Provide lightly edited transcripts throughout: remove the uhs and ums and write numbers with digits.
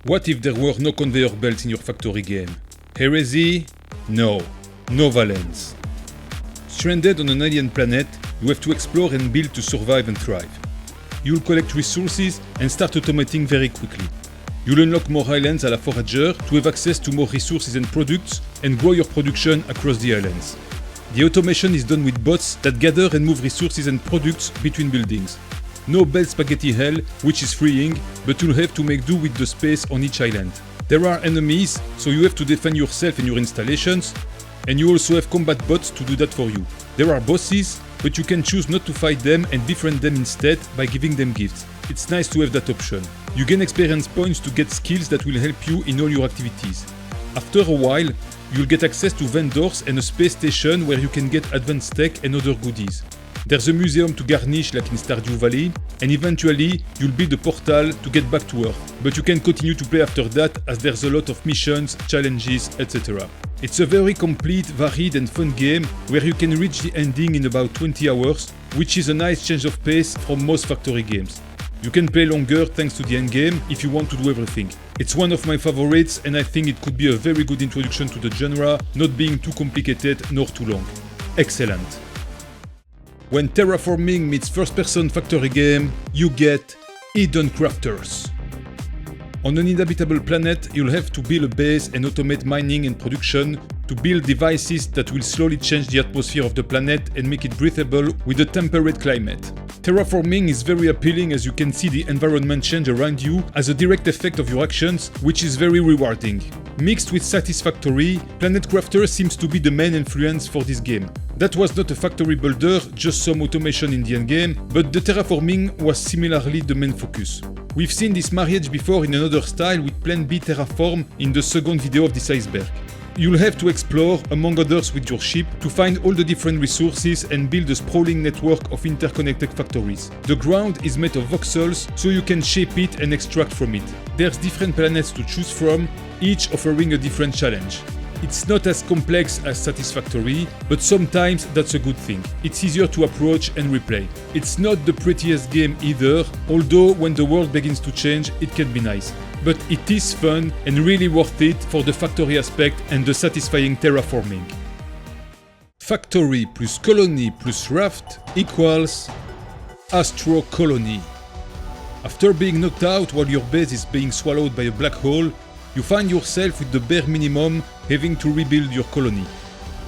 What if there were no conveyor belts in your factory game? Heresy? No. No Valence. Stranded on an alien planet, you have to explore and build to survive and thrive. You'll collect resources and start automating very quickly. You'll unlock more islands à la Forager to have access to more resources and products and grow your production across the islands. The automation is done with bots that gather and move resources and products between buildings. No belt spaghetti hell, which is freeing, but you'll have to make do with the space on each island. There are enemies, so you have to defend yourself and your installations, and you also have combat bots to do that for you. There are bosses, but you can choose not to fight them and befriend them instead by giving them gifts. It's nice to have that option. You gain experience points to get skills that will help you in all your activities. After a while, you'll get access to vendors and a space station where you can get advanced tech and other goodies. There's a museum to garnish like in Stardew Valley, and eventually you'll build a portal to get back to Earth. But you can continue to play after that as there's a lot of missions, challenges, etc. It's a very complete, varied and fun game where you can reach the ending in about 20 hours, which is a nice change of pace from most factory games. You can play longer thanks to the endgame if you want to do everything. It's one of my favorites and I think it could be a very good introduction to the genre, not being too complicated nor too long. Excellent. When terraforming meets first-person factory game, you get Hidden Crafters. On an inhabitable planet, you'll have to build a base and automate mining and production to build devices that will slowly change the atmosphere of the planet and make it breathable with a temperate climate. Terraforming is very appealing as you can see the environment change around you as a direct effect of your actions, which is very rewarding. Mixed with Satisfactory, Planet Crafter seems to be the main influence for this game. That was not a factory builder, just some automation in the endgame, but the terraforming was similarly the main focus. We've seen this marriage before in another style with Plan B Terraform in the second video of this iceberg. You'll have to explore, among others with your ship, to find all the different resources and build a sprawling network of interconnected factories. The ground is made of voxels, so you can shape it and extract from it. There's different planets to choose from, each offering a different challenge. It's not as complex as Satisfactory, but sometimes that's a good thing. It's easier to approach and replay. It's not the prettiest game either, although when the world begins to change, it can be nice. But it is fun and really worth it for the factory aspect and the satisfying terraforming. Factory plus colony plus raft equals Astro Colony. After being knocked out while your base is being swallowed by a black hole, you find yourself with the bare minimum having to rebuild your colony.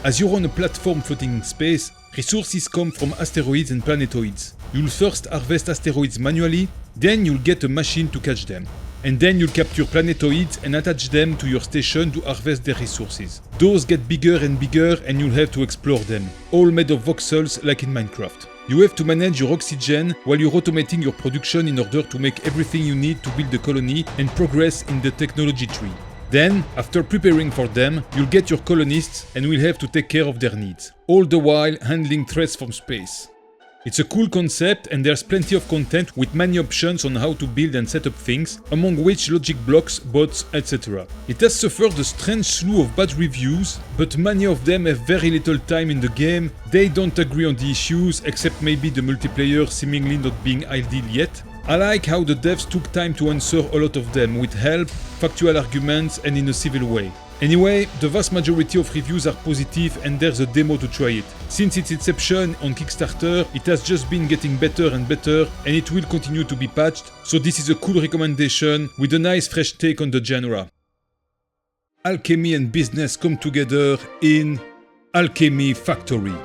As you're on a platform floating in space, resources come from asteroids and planetoids. You'll first harvest asteroids manually, then you'll get a machine to catch them. And then you'll capture planetoids and attach them to your station to harvest their resources. Those get bigger and bigger and you'll have to explore them, all made of voxels like in Minecraft. You have to manage your oxygen while you're automating your production in order to make everything you need to build a colony and progress in the technology tree. Then, after preparing for them, you'll get your colonists and will have to take care of their needs, all the while handling threats from space. It's a cool concept and there's plenty of content with many options on how to build and set up things, among which logic blocks, bots, etc. It has suffered a strange slew of bad reviews, but many of them have very little time in the game, they don't agree on the issues except maybe the multiplayer seemingly not being ideal yet. I like how the devs took time to answer a lot of them with help, factual arguments and in a civil way. Anyway, the vast majority of reviews are positive and there's a demo to try it. Since its inception on Kickstarter, it has just been getting better and better and it will continue to be patched, so this is a cool recommendation with a nice fresh take on the genre. Alchemy and business come together in Alchemy Factory.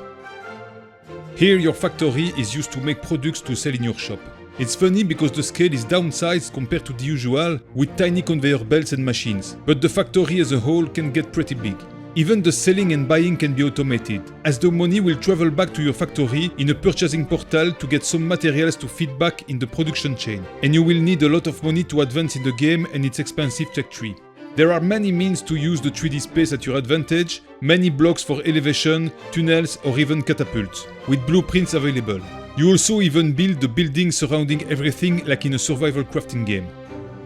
Here your factory is used to make products to sell in your shop. It's funny because the scale is downsized compared to the usual, with tiny conveyor belts and machines, but the factory as a whole can get pretty big. Even the selling and buying can be automated, as the money will travel back to your factory in a purchasing portal to get some materials to feed back in the production chain, and you will need a lot of money to advance in the game and its expansive tech tree. There are many means to use the 3D space at your advantage, many blocks for elevation, tunnels or even catapults, with blueprints available. You also even build the buildings surrounding everything like in a survival crafting game.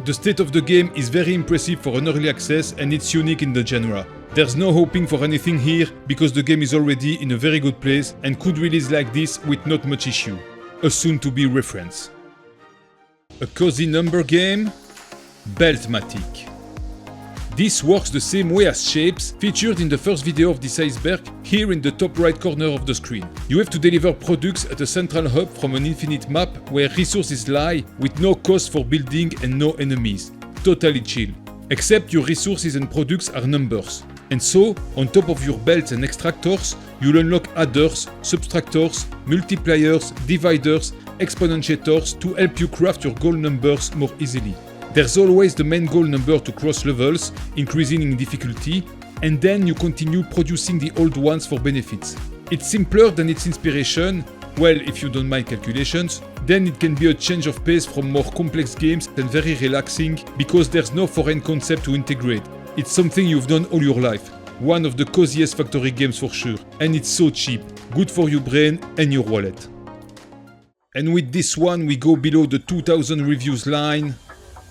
The state of the game is very impressive for an early access and it's unique in the genre. There's no hoping for anything here because the game is already in a very good place and could release like this with not much issue. A soon to be reference. A cozy number game? Beltmatic. This works the same way as shapes featured in the first video of this iceberg here in the top right corner of the screen. You have to deliver products at a central hub from an infinite map where resources lie with no cost for building and no enemies. Totally chill. Except your resources and products are numbers. And so, on top of your belts and extractors, you'll unlock adders, subtractors, multipliers, dividers, exponentiators to help you craft your goal numbers more easily. There's always the main goal number to cross levels, increasing in difficulty, and then you continue producing the old ones for benefits. It's simpler than its inspiration. Well, if you don't mind calculations, then it can be a change of pace from more complex games and very relaxing because there's no foreign concept to integrate. It's something you've done all your life. One of the coziest factory games for sure, and it's so cheap, good for your brain and your wallet. And with this one we go below the 2000 reviews line.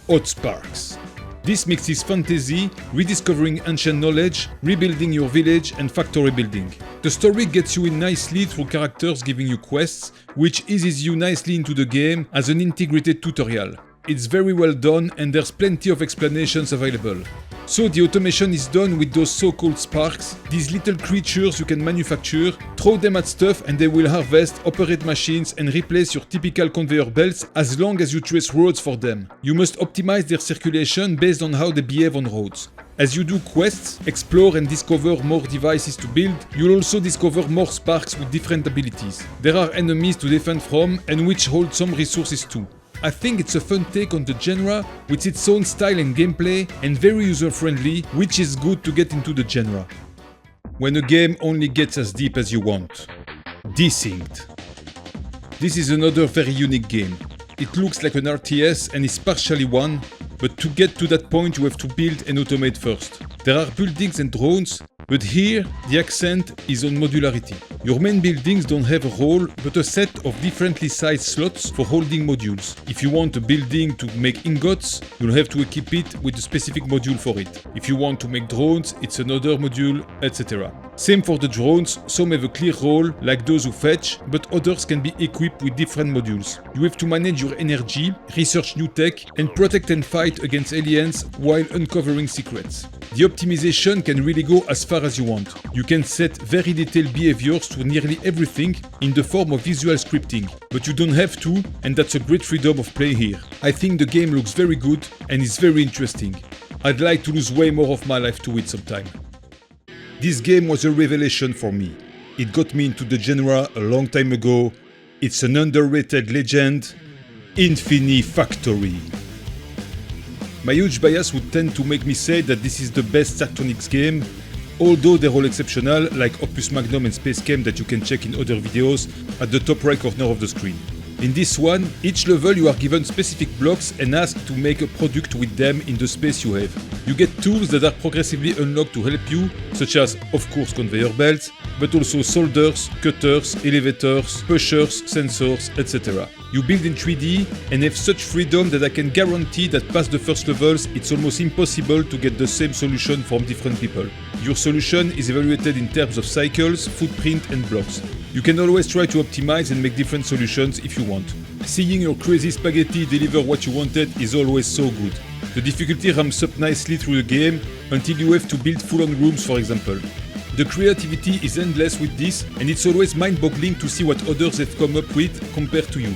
Oddsparks. This mixes fantasy, rediscovering ancient knowledge, rebuilding your village and factory building. The story gets you in nicely through characters giving you quests, which eases you nicely into the game as an integrated tutorial. It's very well done and there's plenty of explanations available. So the automation is done with those so-called sparks, these little creatures you can manufacture, throw them at stuff and they will harvest, operate machines and replace your typical conveyor belts as long as you trace roads for them. You must optimize their circulation based on how they behave on roads. As you do quests, explore and discover more devices to build, you'll also discover more sparks with different abilities. There are enemies to defend from and which hold some resources too. I think it's a fun take on the genre with its own style and gameplay and very user-friendly, which is good to get into the genre. When a game only gets as deep as you want. Desynced. This is another very unique game. It looks like an RTS and is partially one, but to get to that point you have to build and automate first. There are buildings and drones, but here the accent is on modularity. Your main buildings don't have a role, but a set of differently sized slots for holding modules. If you want a building to make ingots, you'll have to equip it with a specific module for it. If you want to make drones, it's another module, etc. Same for the drones, some have a clear role, like those who fetch, but others can be equipped with different modules. You have to manage your energy, research new tech, and protect and fight against aliens while uncovering secrets. The optimization can really go as far as you want. You can set very detailed behaviors to nearly everything in the form of visual scripting, but you don't have to, and that's a great freedom of play here. I think the game looks very good and is very interesting. I'd like to lose way more of my life to it sometime. This game was a revelation for me. It got me into the genre a long time ago. It's an underrated legend, Infinifactory. My huge bias would tend to make me say that this is the best Zachtronics game, although they're all exceptional, like Opus Magnum and Space Chem that you can check in other videos at the top right corner of the screen. In this one, each level you are given specific blocks and asked to make a product with them in the space you have. You get tools that are progressively unlocked to help you, such as, of course, conveyor belts, but also solders, cutters, elevators, pushers, sensors, etc. You build in 3D and have such freedom that I can guarantee that past the first levels it's almost impossible to get the same solution from different people. Your solution is evaluated in terms of cycles, footprint and blocks. You can always try to optimize and make different solutions if you want. Seeing your crazy spaghetti deliver what you wanted is always so good. The difficulty ramps up nicely through the game until you have to build full-on rooms, for example. The creativity is endless with this and it's always mind-boggling to see what others have come up with compared to you.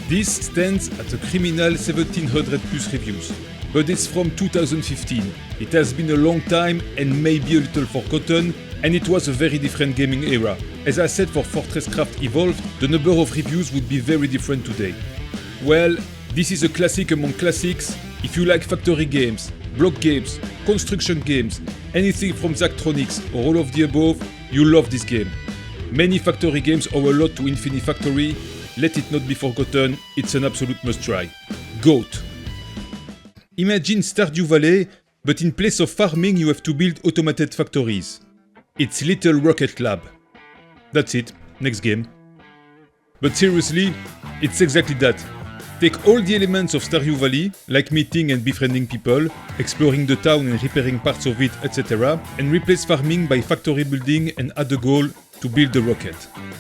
This stands at a criminal 1700 plus reviews. But it's from 2015. It has been a long time and maybe a little forgotten, and it was a very different gaming era. As I said for Fortress Craft Evolved, the number of reviews would be very different today. Well, this is a classic among classics. If you like factory games, block games, construction games, anything from Zachtronics or all of the above, you'll love this game. Many factory games owe a lot to Infinifactory. Let it not be forgotten, it's an absolute must-try. GOAT. Imagine Stardew Valley, but in place of farming you have to build automated factories. It's Little Rocket Lab. That's it, next game. But seriously, it's exactly that. Take all the elements of Stardew Valley, like meeting and befriending people, exploring the town and repairing parts of it, etc., and replace farming by factory building and add a goal, to build a rocket.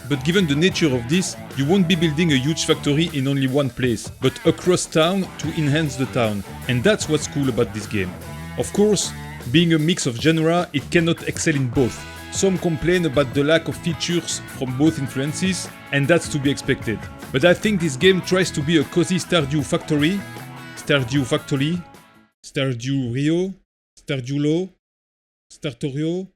But given the nature of this, you won't be building a huge factory in only one place, but across town to enhance the town. And that's what's cool about this game. Of course, being a mix of genre, it cannot excel in both. Some complain about the lack of features from both influences, and that's to be expected. But I think this game tries to be a cozy Stardew Factory, Stardew Factory, Stardew Rio, Stardew Low, Factorio,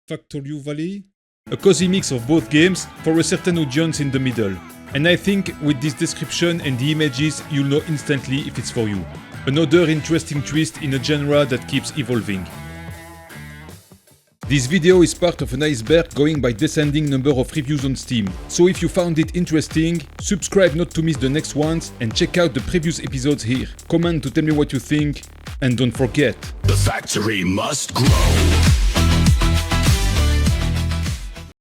Factorio Valley. A cozy mix of both games for a certain audience in the middle. And I think with this description and the images, you'll know instantly if it's for you. Another interesting twist in a genre that keeps evolving. This video is part of an iceberg going by descending number of reviews on Steam. So if you found it interesting, subscribe not to miss the next ones and check out the previous episodes here. Comment to tell me what you think, and don't forget, the factory must grow.